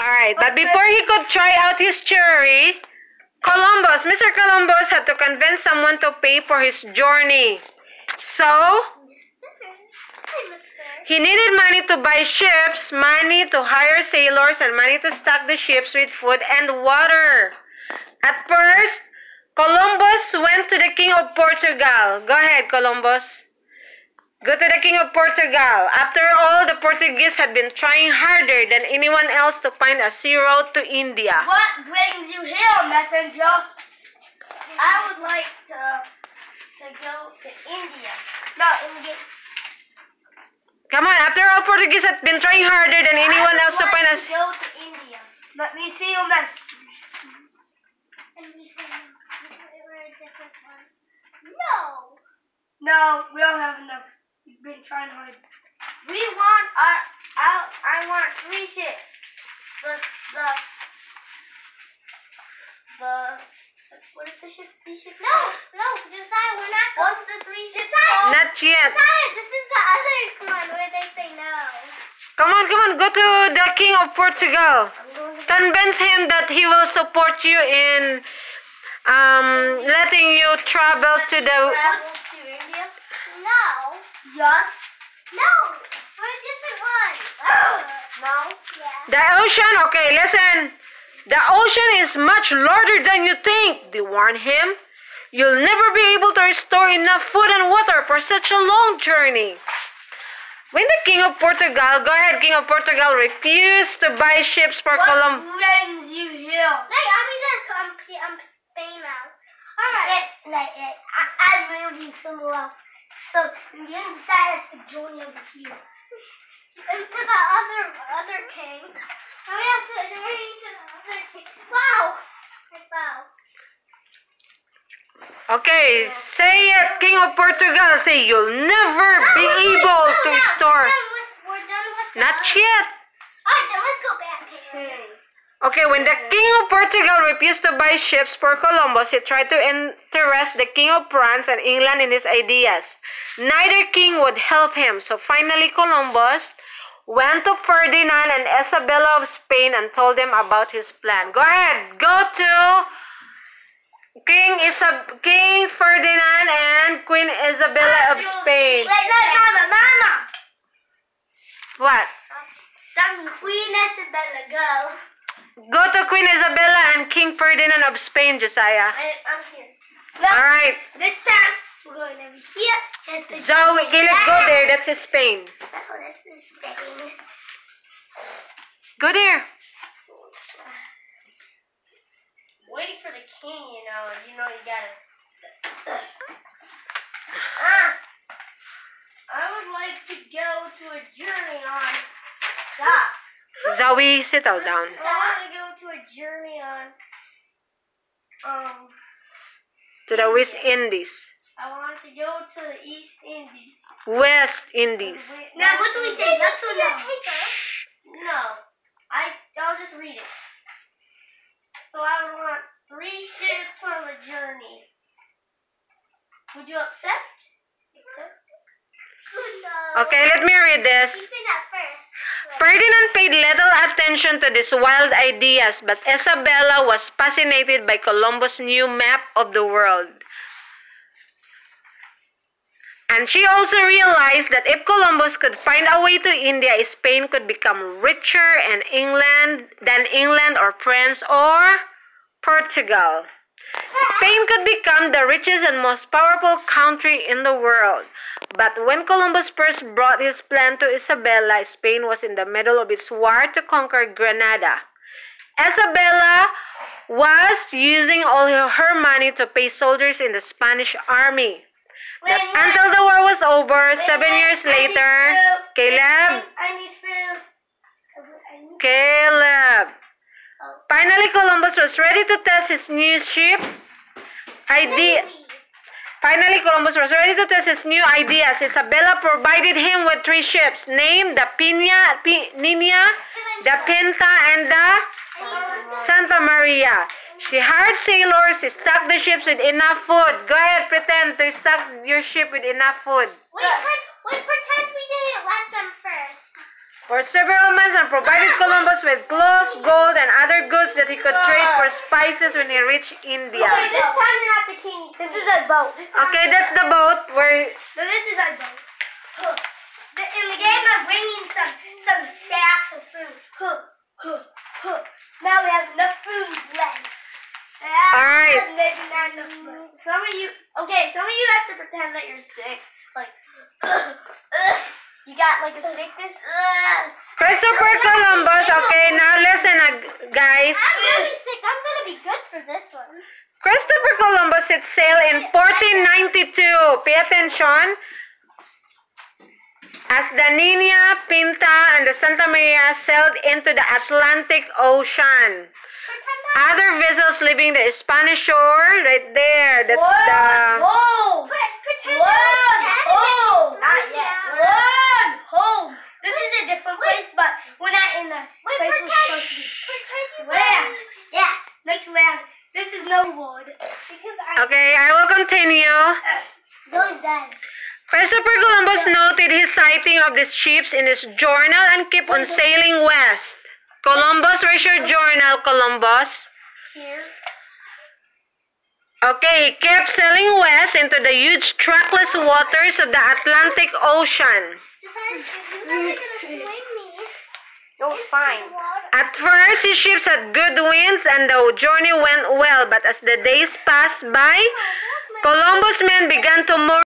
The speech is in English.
Alright, but before he could try out his theory, Mr. Columbus had to convince someone to pay for his journey. So, he needed money to buy ships, money to hire sailors, and money to stock the ships with food and water. At first, Columbus went to the King of Portugal. Go ahead, Columbus. Go to the King of Portugal. After all, the Portuguese had been trying harder than anyone else to find a sea road to India. What brings you here, messenger? I would like to go to India. No, India. Come on, after all, Portuguese had been trying harder than anyone else to find a sea road to India. Let me see your message. No. No, we don't have enough. We've been trying hard. We want I want 3 ships. What is the ship? These ships? No, Josiah, we're not. What's the 3 ships? Josiah, Not yet. Josiah, this is the other one where they say no. Come on, go to the King of Portugal. Convince him that he will support you in letting you travel to the... To India? No. Yes. No. We're a different one. No. Yeah. The ocean? Okay, listen. The ocean is much larger than you think, they warned him. You'll never be able to restore enough food and water for such a long journey. When the King of Portugal, go ahead, King of Portugal, refused to buy ships for Columbus. What brings you here? Hey, I'm Spain now. Alright. I'm moving somewhere else. So the inside has to join over here. And to the other king. Oh yeah, so join to the other king. Wow! I fell. Okay, say it, King of Portugal. Say you'll never be able to restore. We're done with Not yet. Alright, then let's go back here. Okay, when the King of Portugal refused to buy ships for Columbus, he tried to interest the King of France and England in his ideas. Neither king would help him, so finally Columbus went to Ferdinand and Isabella of Spain and told them about his plan. Go ahead, go to King Ferdinand and Queen Isabella of Spain. Wait, Mama. What? Queen Isabella, go. Go to Queen Isabella and King Ferdinand of Spain, Josiah. I'm here. Look, Alright. this time, we're going over here. So, let's go there. That's Spain. Oh, this is Spain. Go there. Waiting for the king, you know, you gotta... I would like to go to a journey on... Stop. Zoe, settle down. I want to go to a journey on... To the West Indies. I want to go to the East Indies. West Indies. Now, what do we say? Yes or no? No. I'll just read it. So I would want 3 ships on the journey. Would you accept? Okay, let me read this. You say that first. Ferdinand paid little attention to these wild ideas, but Isabella was fascinated by Columbus' new map of the world. And she also realized that if Columbus could find a way to India, Spain could become richer than England or France or Portugal. Spain could become the richest and most powerful country in the world. But when Columbus first brought his plan to Isabella, Spain was in the middle of its war to conquer Granada. Isabella was using all her money to pay soldiers in the Spanish army. Until the war was over, 7 years later, Caleb. Finally, Columbus was ready to test his new ships. Isabella provided him with 3 ships, named the Nina, the Pinta, and the Santa Maria. She hired sailors to stock the ships with enough food. Go ahead, pretend to stock your ship with enough food. Wait, pretend we didn't let them first. for several months and provided Columbus with cloth, gold, and other goods that he could trade for spices when he reached India. Okay, this time you're not the king. This is a boat. Okay, that's the boat where... So this is our boat. In the game, I'm bringing some sacks of food. Now we have enough food left. Alright. Some of you have to pretend that you're sick. Like, you got like a sickness. Christopher Columbus, okay, now listen guys. I'm really sick. I'm gonna be good for this one. Christopher Columbus set sail in 1492. Pay attention. As the Nina, Pinta, and the Santa Maria sailed into the Atlantic Ocean. Other vessels leaving the Spanish shore, right there. That's the... Whoa! Not yet. Home. This is a different place, but we're not in the place we're supposed to be. Land. Yeah, next land. This is no wood. Okay, I will continue. Those dead. Christopher Columbus noted his sighting of these ships in his journal and kept on sailing west. Columbus, where's your journal, Columbus? Here. Okay, he kept sailing west into the huge trackless waters of the Atlantic Ocean. No, it's fine. At first, his ships had good winds and the journey went well, but as the days passed by, Columbus' men began to mourn